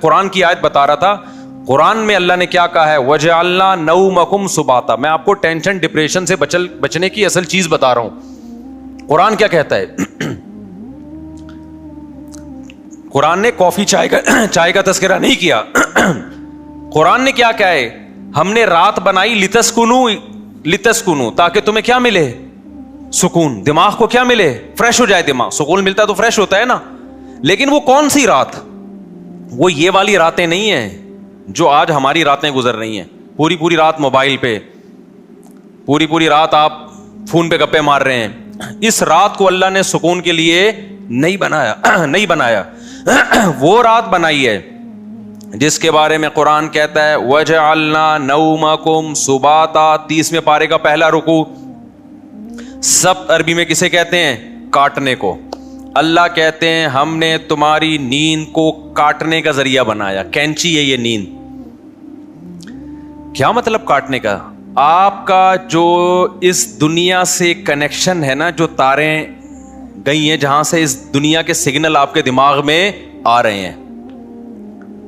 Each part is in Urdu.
قرآن کی آیت بتا رہا تھا. قرآن میں اللہ نے کیا کہا ہے؟ وَجَعَلْنَا نَوْمَكُمْ سُبَاتًا. میں آپ کو ٹینشن ڈپریشن سے بچنے کی اصل چیز بتا رہا ہوں. قرآن کیا کہتا ہے؟ قرآن نے کافی چائے کا تذکرہ نہیں کیا. قرآن نے کیا کہا ہے؟ ہم نے رات بنائی لتسکنو تاکہ تمہیں کیا ملے؟ سکون. دماغ کو کیا ملے؟ فریش ہو جائے دماغ. سکون ملتا ہے تو فریش ہوتا ہے نا. لیکن وہ کون سی رات؟ وہ یہ والی راتیں نہیں ہیں جو آج ہماری راتیں گزر رہی ہیں. پوری رات موبائل پہ, پوری رات آپ فون پہ گپے مار رہے ہیں. اس رات کو اللہ نے سکون کے لیے نہیں بنایا. وہ رات بنائی ہے جس کے بارے میں قرآن کہتا ہے وَجَعَلْنَا نَوْمَكُمْ سُبَاتًا. 30ویں پارے کا پہلا رکوع. سبت عربی میں کسے کہتے ہیں؟ کاٹنے کو. اللہ کہتے ہیں ہم نے تمہاری نیند کو کاٹنے کا ذریعہ بنایا. کینچی ہے یہ نیند. کیا مطلب کاٹنے کا؟ آپ کا جو اس دنیا سے کنیکشن ہے نا, جو تاریں گئی ہیں جہاں سے اس دنیا کے سگنل آپ کے دماغ میں آ رہے ہیں,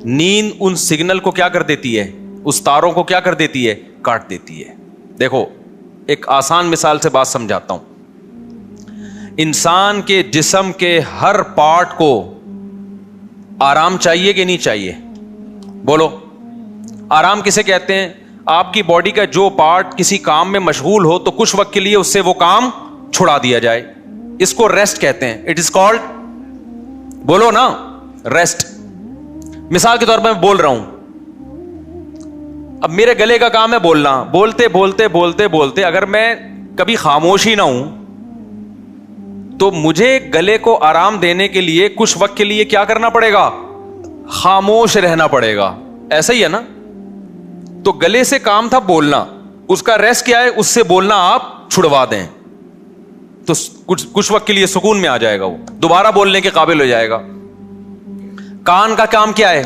نیند ان سگنل کو کیا کر دیتی ہے؟ اس تاروں کو کیا کر دیتی ہے؟ کاٹ دیتی ہے. دیکھو ایک آسان مثال سے بات سمجھاتا ہوں. انسان کے جسم کے ہر پارٹ کو آرام چاہیے کہ نہیں چاہیے؟ بولو. آرام کسے کہتے ہیں؟ آپ کی باڈی کا جو پارٹ کسی کام میں مشغول ہو تو کچھ وقت کے لیے اس سے وہ کام چھڑا دیا جائے, اس کو ریسٹ کہتے ہیں. اٹ از کالڈ, بولو نا, ریسٹ. مثال کے طور پر میں بول رہا ہوں, اب میرے گلے کا کام ہے بولنا. بولتے اگر میں کبھی خاموش ہی نہ ہوں تو مجھے گلے کو آرام دینے کے لیے کچھ وقت کے لیے کیا کرنا پڑے گا؟ خاموش رہنا پڑے گا. ایسا ہی ہے نا. تو گلے سے کام تھا بولنا, اس کا ریسٹ کیا ہے؟ اس سے بولنا آپ چھڑوا دیں تو کچھ وقت کے لیے سکون میں آ جائے گا, وہ دوبارہ بولنے کے قابل ہو جائے گا. کان کا کام کیا ہے؟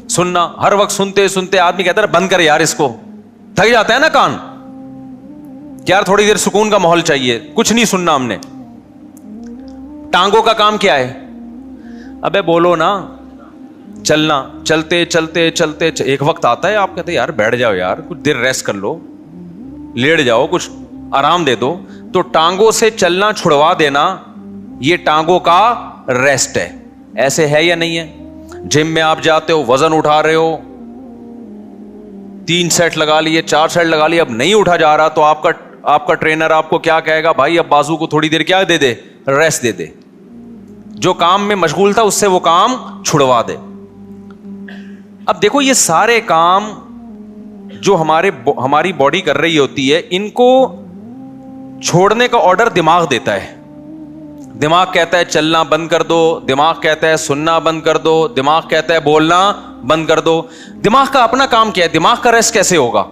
سننا. ہر وقت سنتے آدمی کہتا ہے بند کر یار اس کو, تھک جاتا ہے نا کان. یار تھوڑی دیر سکون کا ماحول چاہیے, کچھ نہیں سننا ہم نے. ٹانگوں کا کام کیا ہے؟ ابے بولو نا. چلنا. چلتے ایک وقت آتا ہے آپ کہتے ہیں یار بیٹھ جاؤ یار, کچھ دیر ریسٹ کر لو, لیٹ جاؤ, کچھ آرام دے دو. تو ٹانگوں سے چلنا چھڑوا دینا یہ ٹانگوں کا ریسٹ ہے. ایسے ہے یا نہیں ہے؟ جم میں آپ جاتے ہو, وزن اٹھا رہے ہو, 3 سیٹ لگا لیے, 4 سیٹ لگا لیے, اب نہیں اٹھا جا رہا تو آپ کا ٹرینر آپ کو کیا کہے گا؟ بھائی اب بازو کو تھوڑی دیر کیا دے دے؟ ریسٹ دے دے. جو کام میں مشغول تھا اس سے وہ کام چھڑوا دے. اب دیکھو یہ سارے کام جو ہماری باڈی کر رہی ہوتی ہے, ان کو چھوڑنے کا آرڈر دماغ دیتا ہے. دماغ کہتا ہے چلنا بند کر دو, دماغ کہتا ہے سننا بند کر دو, دماغ کہتا ہے بولنا بند کر دو. دماغ کا اپنا کام کیا ہے؟ دماغ کا ریسٹ کیسے ہوگا؟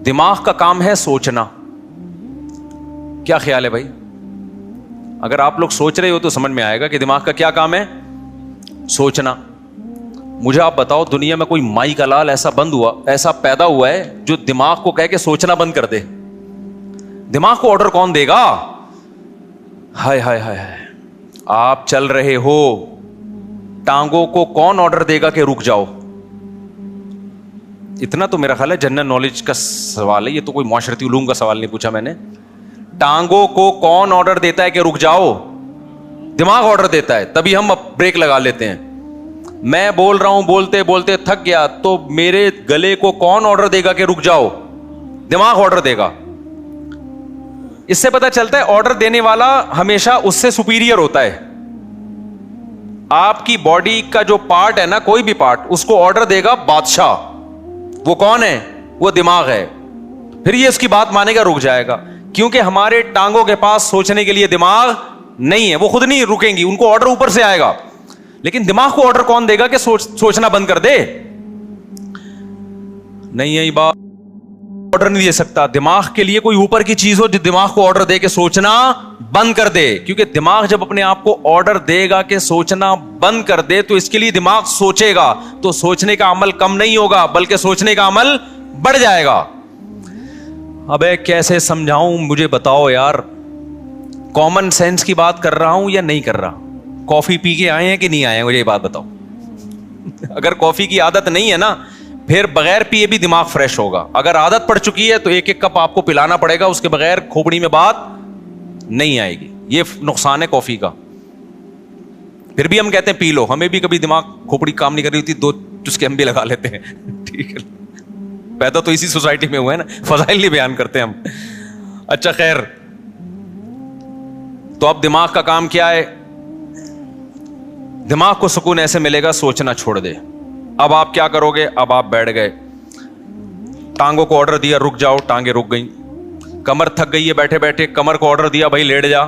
دماغ کا کام ہے سوچنا. کیا خیال ہے بھائی؟ اگر آپ لوگ سوچ رہے ہو تو سمجھ میں آئے گا کہ دماغ کا کیا کام ہے؟ سوچنا. مجھے آپ بتاؤ دنیا میں کوئی مائی کا لال ایسا پیدا ہوا ہے جو دماغ کو کہہ کے سوچنا بند کر دے؟ دماغ کو آرڈر کون دے گا؟ ہائے ہائے ہائے, آپ چل رہے ہو, ٹانگوں کو کون آرڈر دے گا کہ رک جاؤ؟ اتنا تو میرا خیال ہے جنرل نالج کا سوال ہے, یہ تو کوئی معاشرتی علوم کا سوال نہیں پوچھا میں نے. ٹانگوں کو کون آرڈر دیتا ہے کہ رک جاؤ؟ دماغ آرڈر دیتا ہے, تبھی ہم بریک لگا لیتے ہیں. میں بول رہا ہوں, بولتے تھک گیا تو میرے گلے کو کون آرڈر دے گا کہ رک جاؤ؟ دماغ آرڈر دے گا. اس سے پتہ چلتا ہے آرڈر دینے والا ہمیشہ اس سے سپیریئر ہوتا ہے. آپ کی باڈی کا جو پارٹ ہے نا, کوئی بھی پارٹ, اس کو آرڈر دے گا بادشاہ. وہ کون ہے؟ وہ دماغ ہے. پھر یہ اس کی بات مانے گا, رک جائے گا. کیونکہ ہمارے ٹانگوں کے پاس سوچنے کے لیے دماغ نہیں ہے, وہ خود نہیں رکیں گی, ان کو آرڈر اوپر سے آئے گا. لیکن دماغ کو آرڈر کون دے گا کہ سوچنا بند کر دے؟ نہیں, یہی بات آرڈر نہیں دے سکتا. دماغ کے لیے کوئی اوپر کی چیز ہو جو دماغ کو آرڈر دے کے سوچنا بند کر دے. کیونکہ دماغ جب اپنے آپ کو آرڈر دے گا کہ سوچنا بند کر دے تو اس کے لیے دماغ سوچے گا, تو سوچنے کا عمل کم نہیں ہوگا بلکہ سوچنے کا عمل بڑھ جائے گا. ابے کیسے سمجھاؤں مجھے بتاؤ یار. کامن سینس کی بات کر رہا ہوں یا نہیں کر رہا؟ کافی پی کے آئے ہیں کہ نہیں آئے ہیں؟ مجھے یہ بات بتاؤ. اگر کافی کی عادت نہیں ہے نا, پھر بغیر پیے بھی دماغ فریش ہوگا. اگر عادت پڑ چکی ہے تو ایک ایک کپ آپ کو پلانا پڑے گا, اس کے بغیر کھوپڑی میں بات نہیں آئے گی. یہ نقصان ہے کافی کا. پھر بھی ہم کہتے ہیں پی لو, ہمیں بھی کبھی دماغ کھوپڑی کام نہیں کر رہی ہوتی, 2 چسکے ہم بھی لگا لیتے ہیں. ٹھیک ہے, پیدا تو اسی سوسائٹی میں ہوئے نا, فضائل نہیں بیان کرتے ہم. اچھا خیر, تو اب دماغ کا کام کیا ہے؟ دماغ کو سکون ایسے ملے گا, سوچنا چھوڑ دے. اب آپ کیا کرو گے؟ اب آپ بیٹھ گئے, ٹانگوں کو آرڈر دیا رک جاؤ, ٹانگیں رک گئیں. کمر تھک گئی ہے بیٹھے بیٹھے, کمر کو آرڈر دیا بھائی لیٹ جا,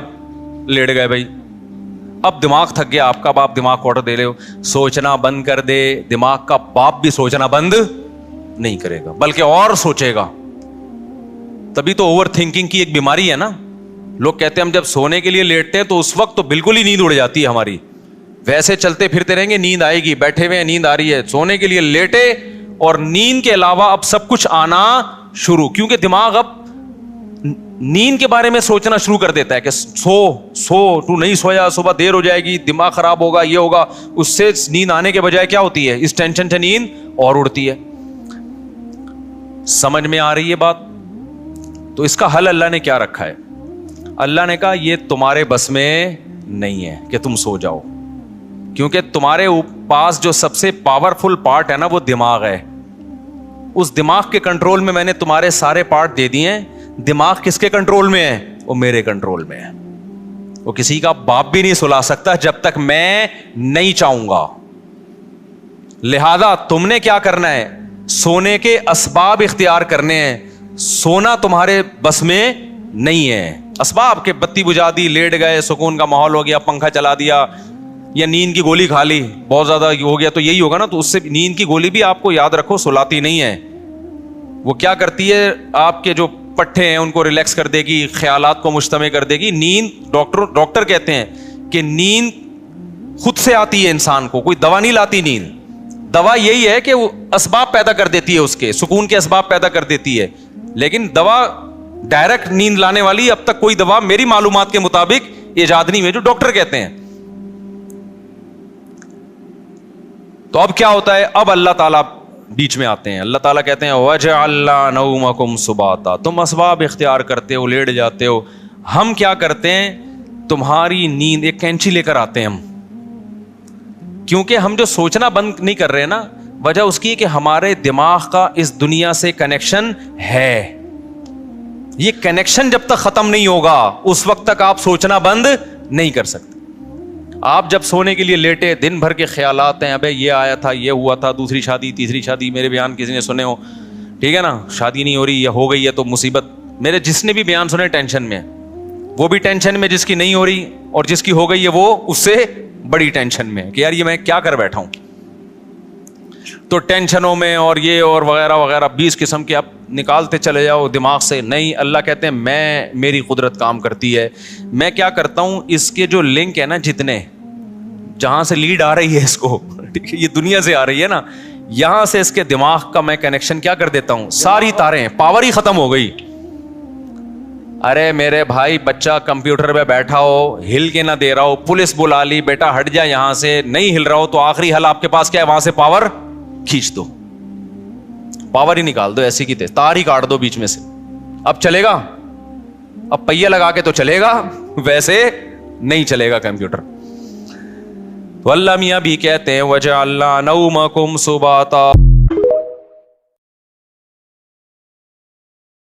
لیٹ گئے بھائی. اب دماغ تھک گیا آپ کا, اب آپ دماغ کو آرڈر دے رہے ہو سوچنا بند کر دے. دماغ کا باپ بھی سوچنا بند نہیں کرے گا, بلکہ اور سوچے گا. تبھی تو اوور تھنکنگ کی ایک بیماری ہے نا. لوگ کہتے ہیں ہم جب سونے کے لیے لیٹتے ہیں تو اس وقت تو بالکل ہی نیند اڑ جاتی ہے ہماری. ویسے چلتے پھرتے رہیں گے نیند آئے گی, بیٹھے ہوئے نیند آ رہی ہے, سونے کے لیے لیٹے اور نیند کے علاوہ اب سب کچھ آنا شروع, کیونکہ دماغ اب نیند کے بارے میں سوچنا شروع کر دیتا ہے کہ سو تو نہیں سویا, صبح دیر ہو جائے گی, دماغ خراب ہوگا, یہ ہوگا. اس سے نیند آنے کے بجائے کیا ہوتی ہے, اس ٹینشن سے نیند اور اڑتی ہے. سمجھ میں آ رہی ہے بات؟ تو اس کا حل اللہ نے کیا رکھا ہے؟ اللہ نے کہا یہ تمہارے بس میں نہیں ہے کہ تم سو جاؤ, کیونکہ تمہارے پاس جو سب سے پاورفل پارٹ ہے نا وہ دماغ ہے. اس دماغ کے کنٹرول میں نے تمہارے سارے پارٹ دے دیے ہیں. دماغ کس کے کنٹرول میں ہے؟ وہ میرے کنٹرول میں ہے. وہ کسی کا باپ بھی نہیں سلا سکتا جب تک میں نہیں چاہوں گا. لہذا تم نے کیا کرنا ہے؟ سونے کے اسباب اختیار کرنے ہیں. سونا تمہارے بس میں نہیں ہے. اسباب کے بتی بجھا دی, لیٹ گئے, سکون کا ماحول ہو گیا, پنکھا چلا دیا, یا نیند کی گولی کھا لی, بہت زیادہ ہو گیا تو یہی ہوگا نا. تو اس سے نیند کی گولی بھی آپ کو یاد رکھو سلاتی نہیں ہے. وہ کیا کرتی ہے, آپ کے جو پٹھے ہیں ان کو ریلیکس کر دے گی, خیالات کو مجتمع کر دے گی. نیند ڈاکٹر کہتے ہیں کہ نیند خود سے آتی ہے انسان کو, کوئی دوا نہیں لاتی نیند. دوا یہی ہے کہ وہ اسباب پیدا کر دیتی ہے, اس کے سکون کے اسباب پیدا کر دیتی ہے. لیکن دوا ڈائریکٹ نیند لانے والی اب تک کوئی دوا میری معلومات کے مطابق ایجاد نہیں ہوئی, جو ڈاکٹر کہتے ہیں. تو اب کیا ہوتا ہے؟ اب اللہ تعالیٰ بیچ میں آتے ہیں. اللہ تعالیٰ کہتے ہیں وَجَعَلْنَا نَوْمَكُمْ سُبَاتًا, تم اسباب اختیار کرتے ہو, لیٹ جاتے ہو. ہم کیا کرتے ہیں؟ تمہاری نیند, ایک کینچی لے کر آتے ہیں ہم, کیونکہ ہم جو سوچنا بند نہیں کر رہے نا, وجہ اس کی کہ ہمارے دماغ کا اس دنیا سے کنیکشن ہے. یہ کنیکشن جب تک ختم نہیں ہوگا اس وقت تک آپ سوچنا بند نہیں کر سکتے. آپ جب سونے کے لیے لیٹے, دن بھر کے خیالات ہیں, ابے یہ آیا تھا, یہ ہوا تھا, دوسری شادی, تیسری شادی, میرے بیان کسی نے سنے ہو, ٹھیک ہے نا, شادی نہیں ہو رہی یا ہو گئی ہے تو مصیبت. میرے جس نے بھی بیان سنے ٹینشن میں, وہ بھی ٹینشن میں جس کی نہیں ہو رہی, اور جس کی ہو گئی ہے وہ اس سے بڑی ٹینشن میں کہ یار یہ میں کیا کر بیٹھا ہوں. تو ٹینشنوں میں اور یہ اور وغیرہ وغیرہ 20 قسم کے آپ نکالتے چلے جاؤ دماغ سے. نہیں, اللہ کہتے ہیں میری قدرت کام کرتی ہے. میں کیا کرتا ہوں, اس کے جو لنک ہے نا, جتنے جہاں سے لیڈ آ رہی ہے اس کو, یہ دنیا سے آ رہی ہے نا, یہاں سے اس کے دماغ کا میں کنیکشن کیا کر دیتا ہوں, ساری تاریں, پاور ہی ختم ہو گئی. ارے میرے بھائی, بچہ کمپیوٹر پہ بیٹھا ہو, ہل کے نہ دے رہا ہو, پولیس بلا لی, بیٹا ہٹ جا یہاں سے, نہیں ہل رہا ہو, تو آخری حل آپ کے پاس کیا ہے, وہاں سے پاور کھینچ دو, پاور ہی نکال دو, ایسی کی تیز تار ہی کاٹ دو بیچ میں سے. اب چلے گا؟ اب پہیہ لگا کے تو چلے گا, ویسے نہیں چلے گا کمپیوٹر. تو اللہ میاں بھی کہتے ہیں وَجَعَلْنَا نَوْمَكُمْ سُبَاتًا.